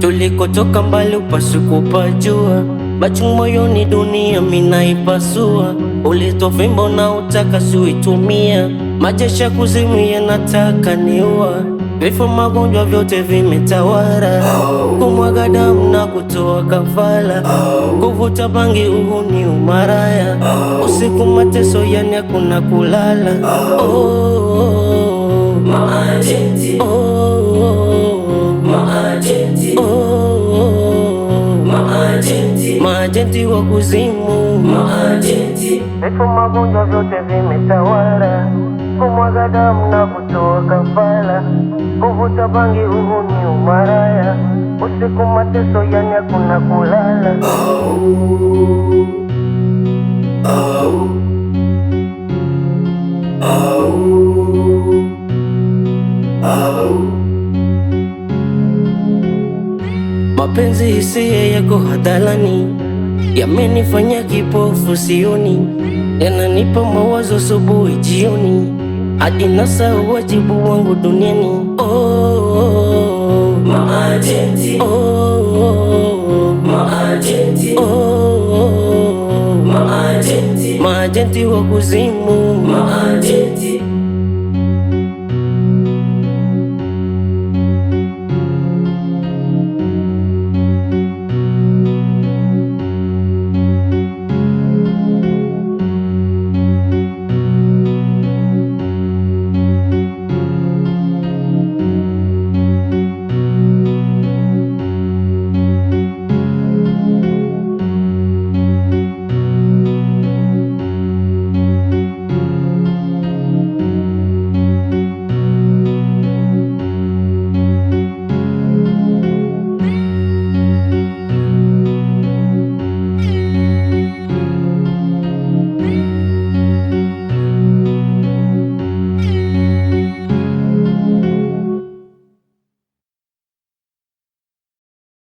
Tulikotoka mbali upaswi kupajua, machungu moyoni dunia minaipasua. Ulitoa fimbo na utaka suitumia, majeshi ya kuzimu yanataka niua. Vifo magonjwa vyote vimetawala, kumwaga damu na kutoa kafara, kuvuta bangi uhuni umaraya, usiku mateso yani hakuna kulala. Maajenti, maajenti, maajenti, maajenti wa kuzimu, maajenti. vifo magonjwa vyote vimetawala, kumwaga damu na kutoa kafara, kuvuta bangi uhuni umaraya, usiku mateso yani hakuna kulala. Mapenzi hisia yako hadharani yamenifanya kipofu sioni, yananipa mawazo asubuhi jioni, hadi nasahau wajibu wangu duniani. Maajenti, maajenti, maajenti, maajenti wa kuzimu, maajenti.